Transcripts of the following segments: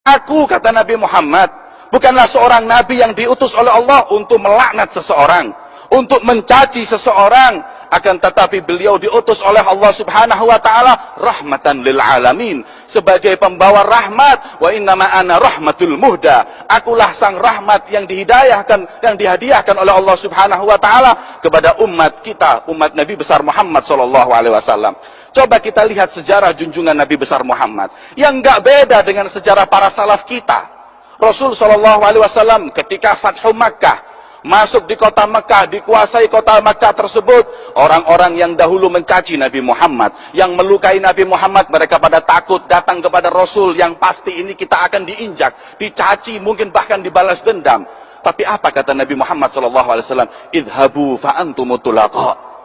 Aku, kata Nabi Muhammad, bukanlah seorang nabi yang diutus oleh Allah untuk melaknat seseorang, untuk mencaci seseorang, akan tetapi beliau diutus oleh Allah Subhanahu wa taala rahmatan lil alamin, sebagai pembawa rahmat. Wa innama ana rahmatul muhda, akulah sang rahmat yang dihidayahkan, yang dihadiahkan oleh Allah Subhanahu wa taala kepada umat kita, umat Nabi besar Muhammad sallallahu alaihi wasallam. Coba kita lihat sejarah junjungan Nabi besar Muhammad yang enggak beda dengan sejarah para salaf kita. Rasul sallallahu alaihi wasallam ketika Fathu Makkah, masuk di kota Mekah, dikuasai kota Mekah tersebut, orang-orang yang dahulu mencaci Nabi Muhammad, yang melukai Nabi Muhammad, mereka pada takut datang kepada Rasul, yang pasti ini kita akan diinjak, dicaci, mungkin bahkan dibalas dendam. Tapi apa kata Nabi Muhammad SAW? Idhabu fa'antumut tulaqa.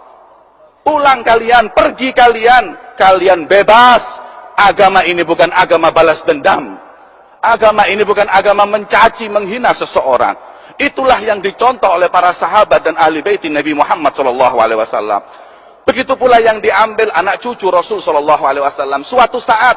Pulang kalian, pergi kalian, kalian bebas. Agama ini bukan agama balas dendam. Agama ini bukan agama mencaci, menghina seseorang. Itulah yang dicontoh oleh para sahabat dan ahli bait Nabi Muhammad SAW. Begitu pula yang diambil anak cucu Rasul SAW. Suatu saat,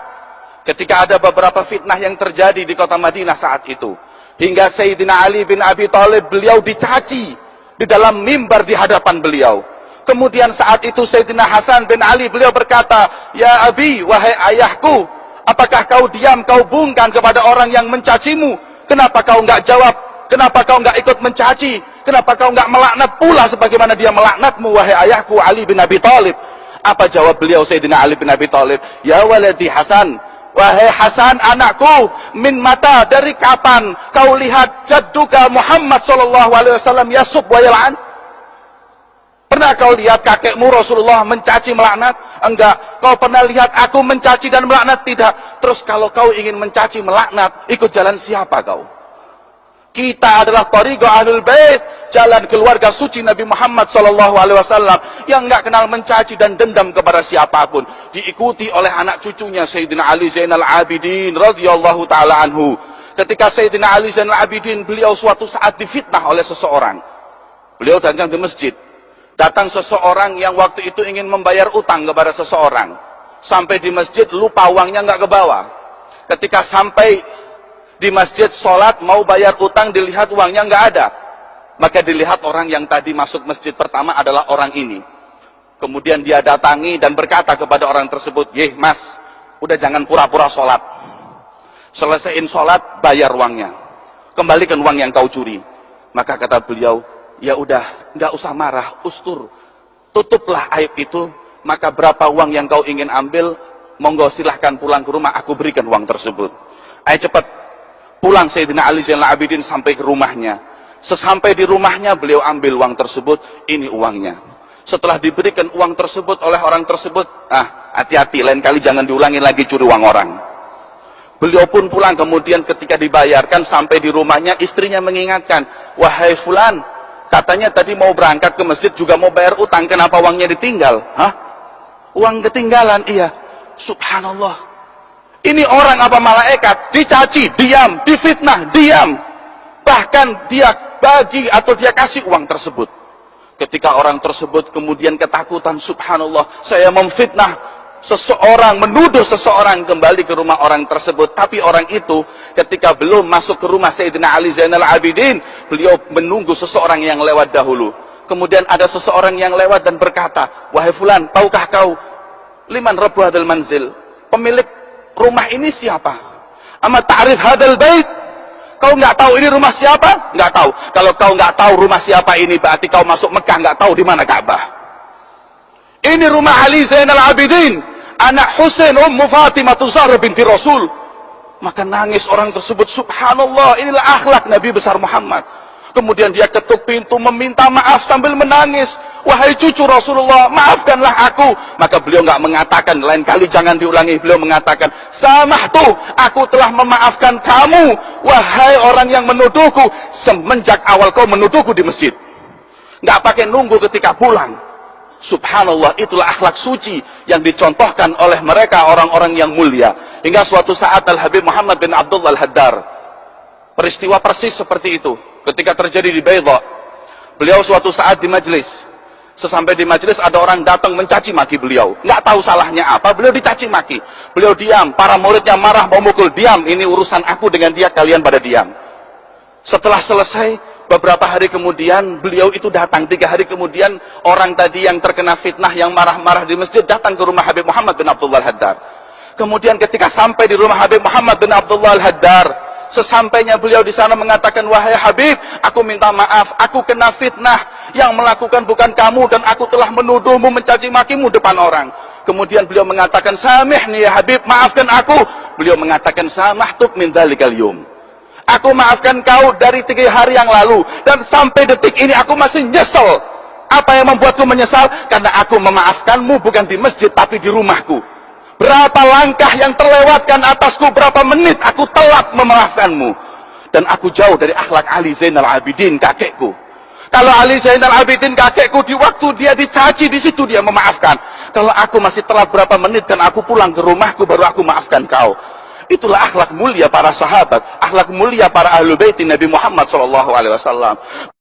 ketika ada beberapa fitnah yang terjadi di kota Madinah saat itu, hingga Sayyidina Ali bin Abi Thalib, beliau dicaci di dalam mimbar di hadapan beliau. Kemudian saat itu Sayyidina Hasan bin Ali, beliau berkata, "Ya Abi, wahai ayahku, apakah kau diam, kau bungkam kepada orang yang mencacimu? Kenapa kau enggak jawab? Kenapa kau enggak ikut mencaci? Kenapa kau enggak melaknat pula sebagaimana dia melaknatmu, wahai ayahku Ali bin Abi Thalib?" Apa jawab beliau Sayyidina Ali bin Abi Thalib? "Ya waladi Hasan, wahai Hasan anakku, min mata, dari kapan kau lihat jadduka Muhammad sallallahu alaihi wasallam yasub wa yal'an? Pernah kau lihat kakekmu Rasulullah mencaci melaknat? Enggak. Kau pernah lihat aku mencaci dan melaknat? Tidak. Terus kalau kau ingin mencaci melaknat, ikut jalan siapa kau? Kita adalah thariqah ahlul bait, jalan keluarga suci Nabi Muhammad sallallahu alaihi wasallam, yang enggak kenal mencaci dan dendam kepada siapapun. Diikuti oleh anak cucunya Sayyidina Ali Zainal Abidin radhiyallahu taala anhu. Ketika Sayyidina Ali Zainal Abidin, beliau suatu saat difitnah oleh seseorang. Beliau datang di masjid. Datang seseorang yang waktu itu ingin membayar utang kepada seseorang. Sampai di masjid, lupa uangnya nggak ke bawah. Ketika sampai di masjid, sholat, mau bayar utang, dilihat uangnya nggak ada. Maka dilihat orang yang tadi masuk masjid pertama adalah orang ini. Kemudian dia datangi dan berkata kepada orang tersebut, "Yeh mas, udah jangan pura-pura sholat. Selesaiin sholat, bayar uangnya. Kembalikan uang yang kau curi." Maka kata beliau, "Ya udah, nggak usah marah, ustur, tutuplah aib itu. Maka berapa uang yang kau ingin ambil, monggo silahkan pulang ke rumah, aku berikan uang tersebut." Ayo cepat pulang Sayyidina Ali Zainal Abidin sampai ke rumahnya. Sesampai di rumahnya, beliau ambil uang tersebut. Ini uangnya. Setelah diberikan uang tersebut oleh orang tersebut, hati-hati, lain kali jangan diulangi lagi curi uang orang. Beliau pun pulang. Kemudian ketika dibayarkan sampai di rumahnya, istrinya mengingatkan, "Wahai fulan, katanya tadi mau berangkat ke masjid juga mau bayar utang, kenapa uangnya ditinggal?" "Hah? Uang ketinggalan?" "Iya." Subhanallah. Ini orang apa malaikat? Dicaci, diam. Difitnah, diam. Bahkan dia bagi atau dia kasih uang tersebut. Ketika orang tersebut kemudian ketakutan, subhanallah, saya memfitnah seseorang, menuduh seseorang, kembali ke rumah orang tersebut. Tapi orang itu ketika belum masuk ke rumah Sayyidina Ali Zainal Abidin, beliau menunggu seseorang yang lewat dahulu. Kemudian ada seseorang yang lewat dan berkata, "Wahai fulan, tahukah kau liman rabbu hadal manzil? Pemilik rumah ini siapa? Ama ta'rif hadal bait? Kau nggak tahu ini rumah siapa?" "Nggak tahu." "Kalau kau nggak tahu rumah siapa ini, berarti kau masuk Mekah nggak tahu di mana Ka'bah. Ini rumah Ali Zainal Abidin, anak Husain Ummu Fatimah Zahra binti Rasul." Maka nangis orang tersebut. Subhanallah, inilah akhlak Nabi besar Muhammad. Kemudian dia ketuk pintu meminta maaf sambil menangis. "Wahai cucu Rasulullah, maafkanlah aku." Maka beliau nggak mengatakan, lain kali jangan diulangi. Beliau mengatakan, "Samahtu, aku telah memaafkan kamu, wahai orang yang menuduhku semenjak awal kau menuduhku di masjid." Nggak pakai nunggu ketika pulang. Subhanallah, itulah akhlak suci yang dicontohkan oleh mereka orang-orang yang mulia. Hingga suatu saat Al-Habib Muhammad bin Abdullah Al-Haddar, peristiwa persis seperti itu ketika terjadi di Baydha. Beliau suatu saat di majlis, Sesampai di majelis ada orang datang mencaci maki beliau. Nggak tahu salahnya apa, beliau dicaci maki. Beliau diam, para muridnya marah mau mukul, diam, ini urusan aku dengan dia, kalian pada diam. Setelah selesai, beberapa hari kemudian beliau itu datang. 3 hari kemudian orang tadi yang terkena fitnah, yang marah-marah di masjid, datang ke rumah Habib Muhammad bin Abdullah Al-Haddad. Kemudian ketika sampai di rumah Habib Muhammad bin Abdullah Al-Haddad, sesampainya beliau di sana mengatakan, wahai Habib, aku minta maaf, aku kena fitnah, yang melakukan bukan kamu, dan aku telah menuduhmu, mencaci makimu depan orang. Kemudian beliau mengatakan, samihni ya Habib, maafkan aku. Beliau mengatakan, samahtuk min dzalikal yum, aku maafkan kau dari 3 hari yang lalu, dan sampai detik ini aku masih nyesel. Apa yang membuatku menyesal? Karena aku memaafkanmu bukan di masjid, tapi di rumahku. Berapa langkah yang terlewatkan atasku, berapa menit aku telat memaafkanmu. Dan aku jauh dari akhlak Ali Zainal Abidin, kakekku. Kalau Ali Zainal Abidin, kakekku, di waktu dia dicaci, di situ dia memaafkan. Kalau aku masih telat berapa menit dan aku pulang ke rumahku, baru aku maafkan kau. Itulah akhlak mulia para sahabat, akhlak mulia para ahlul bait Nabi Muhammad SAW.